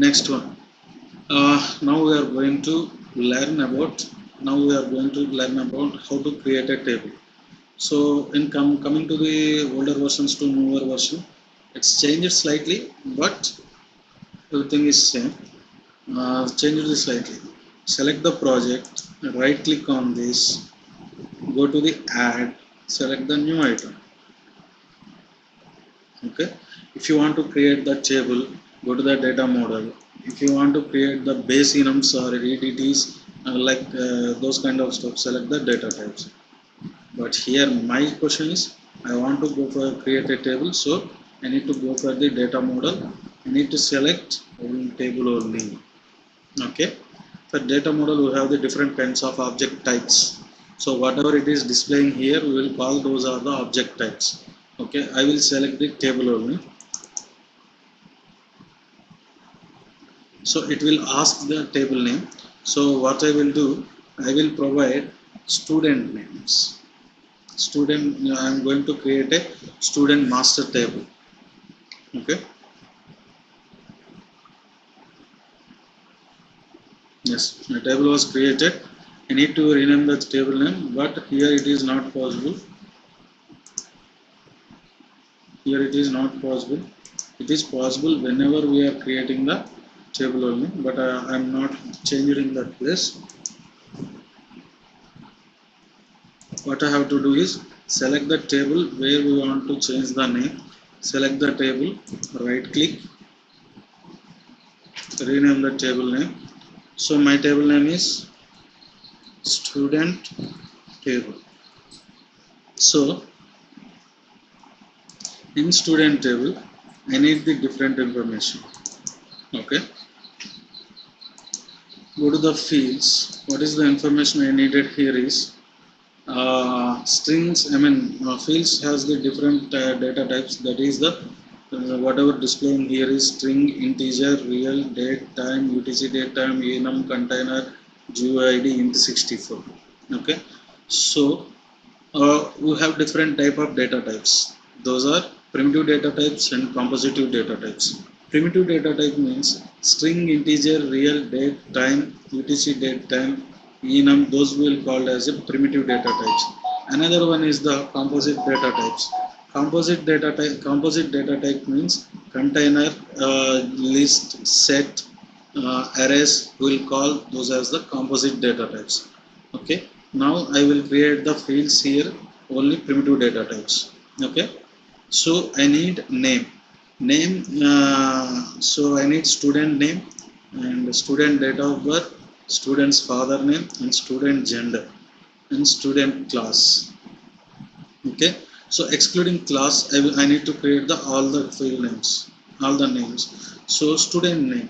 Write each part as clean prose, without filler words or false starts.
Next one. Now we are going to learn about how to create a table. So in coming to the older versions to newer version, it's changed slightly, but everything is same. Change it slightly. Select the project, right click on this, go to the add, select the new item. Okay, if you want to create the table, go to the data model. If you want to create the base enums or entities, those kind of stuff, select the data types. But here my question is, I want to go for create a table, so I need to go for the data model. I need to select only table only. Okay, for data model we have the different kinds of object types. So whatever it is displaying here, we will call those are the object types. Okay, I will select the table only. So it will ask the table name. So what I will do, I will provide student names. Student, I am going to create a student master table. Okay, yes, my table was created. I need to rename the table name, but here it is not possible. Here it is not possible. It is possible whenever we are creating the table only, but I am not changing in that place. What I have to do is select the table where we want to change the name. Select the table, right click, rename the table name. So my table name is student table. So in student table, I need the different information. Okay, go to the fields. What is the information I needed here is strings. Fields has the different data types. That is the whatever displaying here is string, integer, real, date, time, UTC date time, enum, container, GUID, int64. Okay, so we have different type of data types. Those are primitive data types and compositive data types. Primitive data type means string, integer, real, date, time, UTC date time, enum. Those will called as a primitive data types. Another one is the composite data types. Composite data type means container, list, set, arrays. Will call those as the composite data types. Okay, now I will create the fields here, only primitive data types. Okay, so I need name. So I need student name and student date of birth, student's father name, and student gender, and student class. Okay, so excluding class, I need to create the all the field names, all the names. So student name,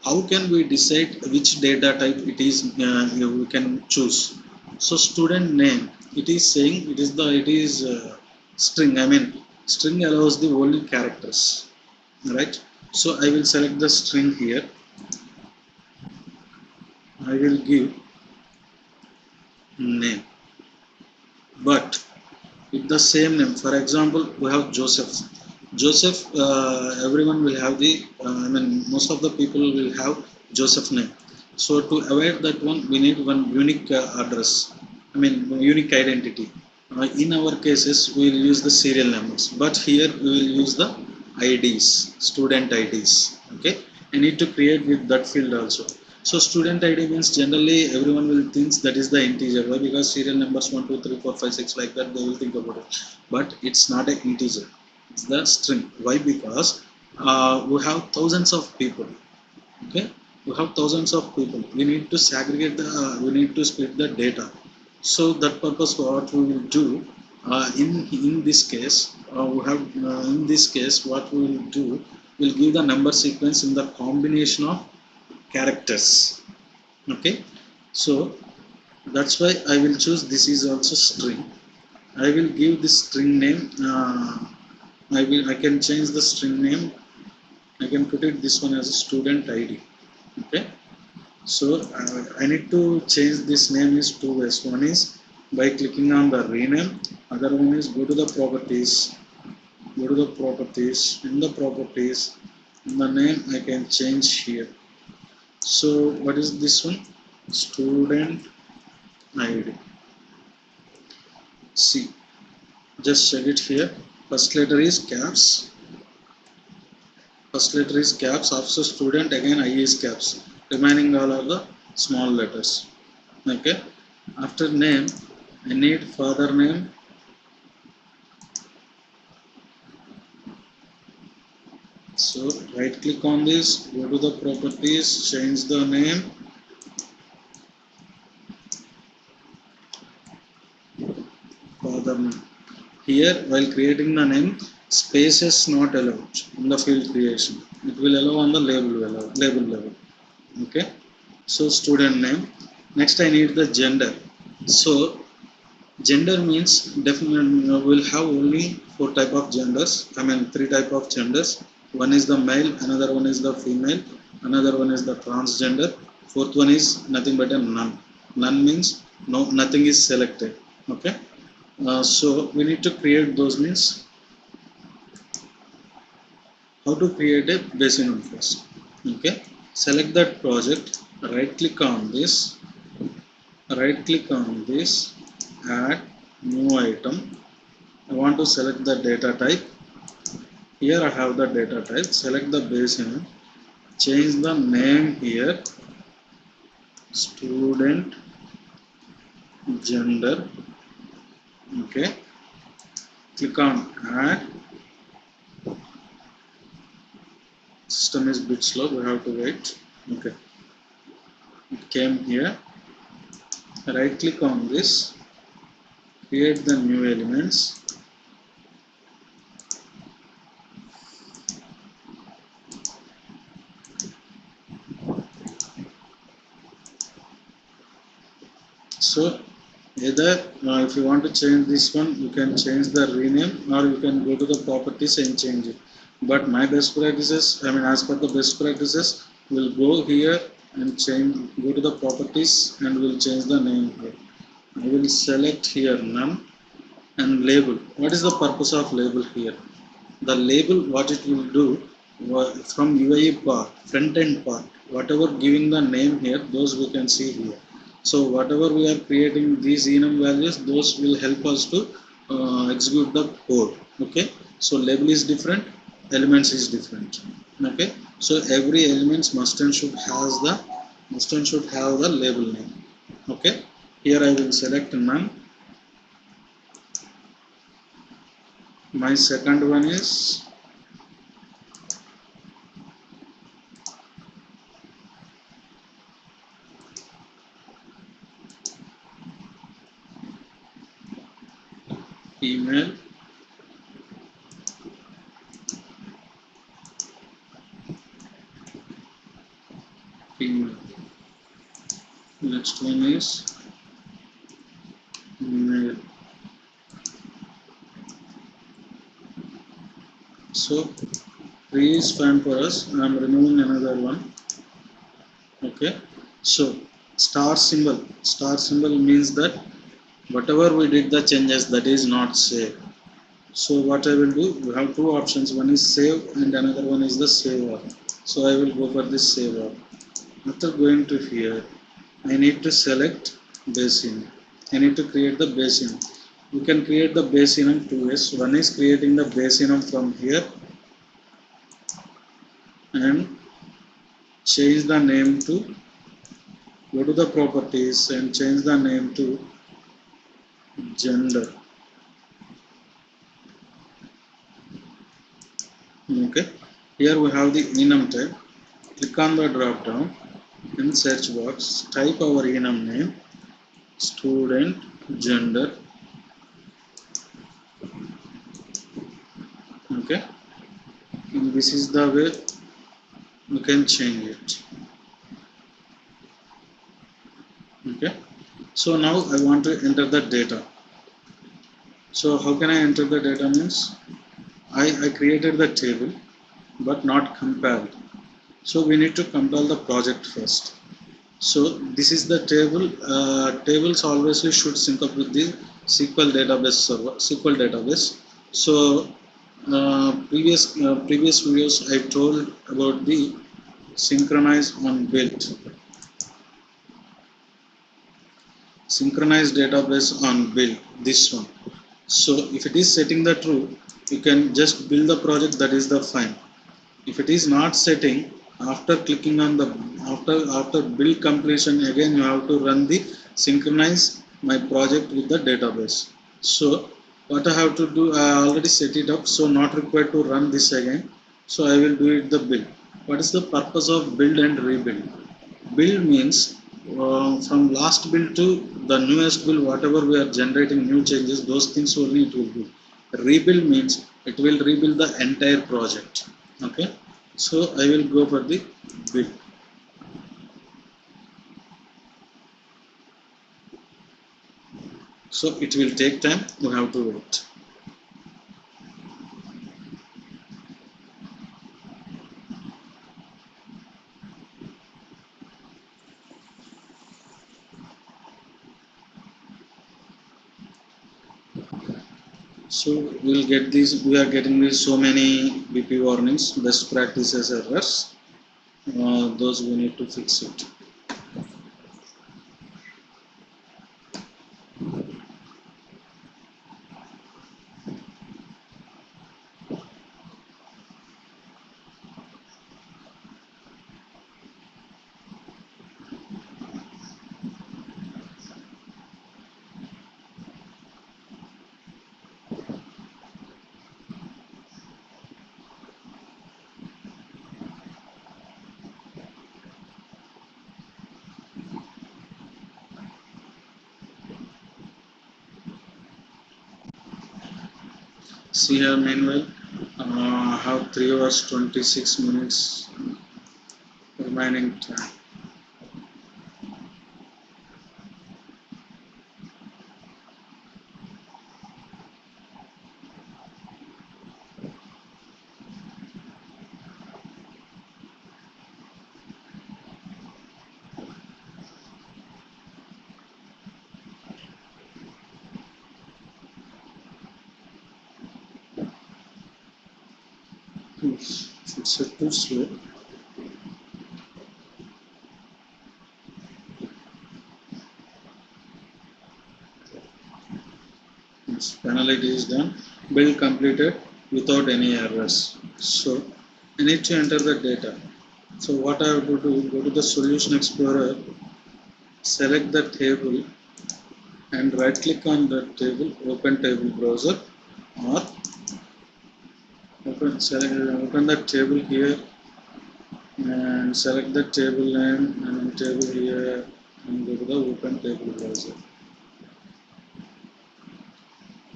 how can we decide which data type it is? We can choose. So student name, it is saying it is string. String allows the only characters, right? So I will select the string here. I will give name, but with the same name. For example, we have Joseph. Joseph, everyone will have the, most of the people will have Joseph name. So to avoid that one, we need one unique address, unique identity. In our cases, we will use the serial numbers, but here we will use the IDs, student IDs. Okay, I need to create with that field also. So student ID means generally everyone will think that is the integer. Why? Because serial numbers 1, 2, 3, 4, 5, 6 like that, they will think about it. But it's not an integer. It's the string. Why? Because we have thousands of people. Okay, we have thousands of people. We need to segregate the. We need to split the data. So that purpose, what we will do in this case, we have in this case what we will do. We'll give the number sequence in the combination of characters. Okay, so that's why I will choose this is also string. I will give this string name. I can change the string name. I can put it this one as a student ID. Okay, so I need to change this name is two ways. One is by clicking on the rename. Other one is go to the properties. In the properties, The name I can change here. So what is this one? Student ID. See, just check it here. First letter is caps. First letter is caps. After student, again I is caps. Remaining all are the small letters. Okay. After name, I need father name. So right click on this, go to the properties, change the name. Father name. Here, while creating the name, spaces not allowed in the field creation. It will allow on the label level. Okay. So student name. Next, I need the gender. So gender means definitely we'll have only four type of genders. I mean three type of genders. One is the male, another one is the female, another one is the transgender. Fourth one is nothing but a none. None means no, nothing is selected. Okay. So we need to create those means how to create a basin first. Okay, select that project, right click on this, add new item. I want to select the data type. Here I have the data type. Select the basin, change the name here, student gender. Okay, click on add. System is bit slow, we have to wait. Okay, it came here. Right click on this, create the new elements. So either if you want to change this one, you can change the rename, or you can go to the properties and change it. But my best practices, I mean as per the best practices, we'll go here and change, go to the properties and we'll change the name here. I will select here none and label. What is the purpose of label here? The label, what it will do, from UI part, front end part, whatever giving the name here, those we can see here. So whatever we are creating these enum values, those will help us to execute the code. Okay, so label is different, elements is different. Okay, so every elements must and should have the label name. Okay, here I will select none. My second one is email. Email. Next one is mail. So 3 is fine for us. I am removing another one. Okay, so star symbol. Star symbol means that whatever we did the changes, that is not saved. So what I will do, we have two options. One is save and another one is the save all. So I will go for this save all. After going to here, I need to select basin. I need to create the basin. You can create the basin in two ways. One is creating the basin from here and change the name to, go to the properties and change the name to gender. Okay, here we have the enum type. Click on the drop down in search box, type our enum name, student gender. Okay, and this is the way you can change it. Okay, so now I want to enter the data. So how can I enter the data means, I created the table but not compiled. So we need to compile the project first. So this is the table. Tables always should sync up with the SQL database server, SQL database. So Previous videos I told about the synchronize on build, synchronized database on build, this one. So if it is setting the true, you can just build the project, that is the fine. If it is not setting, after clicking on the after build completion, again you have to run the synchronize my project with the database. So what I have to do, I already set it up, so not required to run this again. So I will do it the build. What is the purpose of build and rebuild? Build means from last build to the newest build, whatever we are generating new changes, those things only it will do. Rebuild means it will rebuild the entire project. Okay, so I will go for the build. So it will take time, you have to wait. So we'll get these, we are getting these so many BP warnings, best practices errors, those we need to fix it. See here, meanwhile, I have 3 hours 26 minutes remaining time. It's too slow. Its penalty is done. Build completed without any errors. So I need to enter the data. So what I have to do, go to the Solution Explorer, select the table and right click on the table, open table browser, or open the table here and select the table name and table here and go to the open table browser.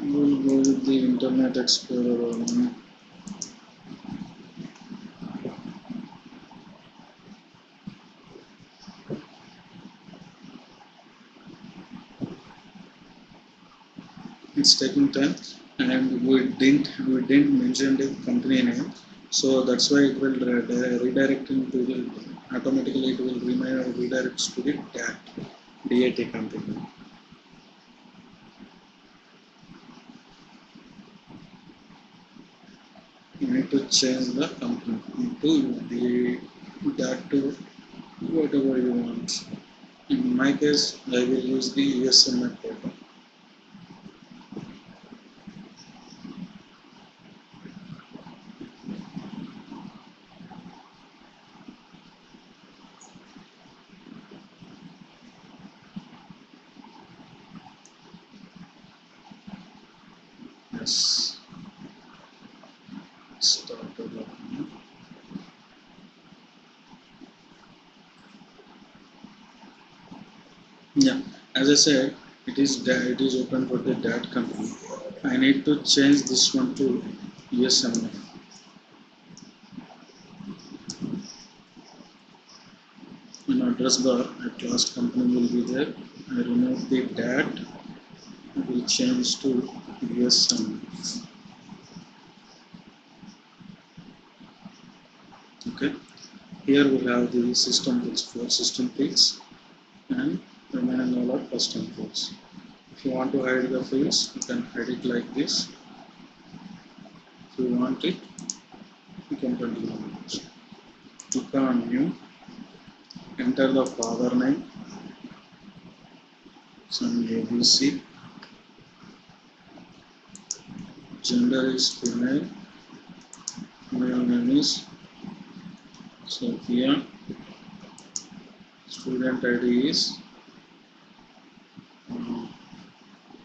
We will go with the Internet Explorer only. It's taking time and we didn't mention the company name, so that's why it will redirect into the, automatically it will redirects to the DAT company. You need to change the company to the that to whatever you want. In my case, I will use the USMF data. Yes, start the document. Yeah, as I said, it is open for the DAT company. I need to change this one to USMF. In address bar, at last company will be there. I remove the DAT. It will change to USMF. Okay. Here we have the system fields, for system fields, and remaining all are custom fields. If you want to hide the fields, you can hide it like this. If you want it, you can continue. Click on new, enter the father name, some ABC, gender is female, male name is Sophia, student ID is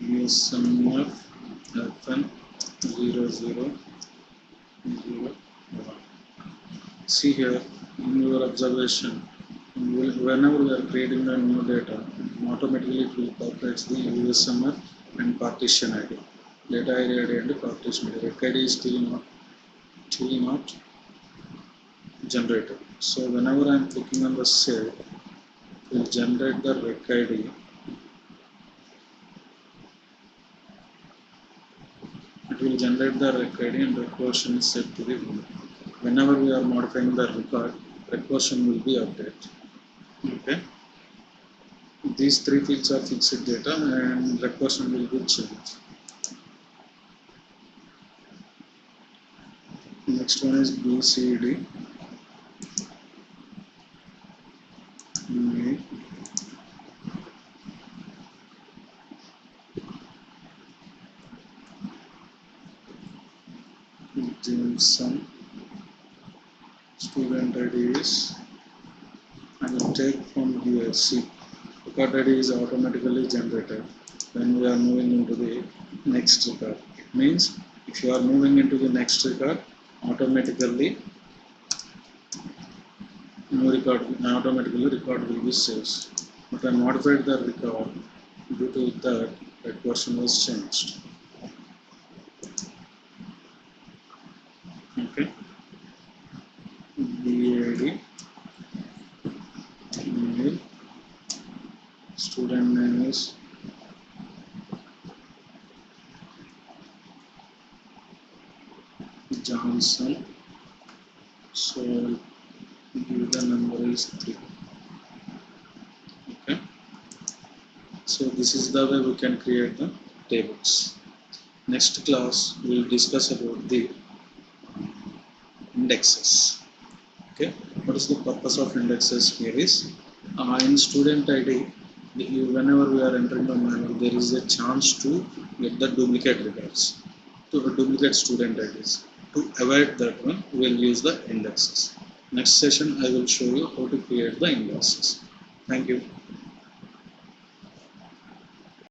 USMF FN 0001. See here in your observation, whenever we are creating a new data, automatically it will populate the USMF and partition ID. Data ID and partition ID. Rec ID is still not generated. So whenever I am clicking on the cell, it will generate the rec ID. It will generate the rec ID and rec version is set to the 1. Whenever we are modifying the record, rec version will be updated. Okay. These three fields are fixed data and rec version will be changed. Next one is BCD. Jameson. Student ID is, I will take from here. See, record ID is automatically generated when we are moving into the next record. It means if you are moving into the next record, automatically record will be saved. But I modified the record, due to that version was changed. Okay. BAD, email, student name is Johnson, so give the number is 3. Okay, so this is the way we can create the tables. Next class we will discuss about the indexes. Okay, what is the purpose of indexes here is in student ID, whenever we are entering the manual, there is a chance to get the duplicate records, to duplicate student IDs. To avoid that one, we will use the indexes. Next session, I will show you how to create the indexes. Thank you.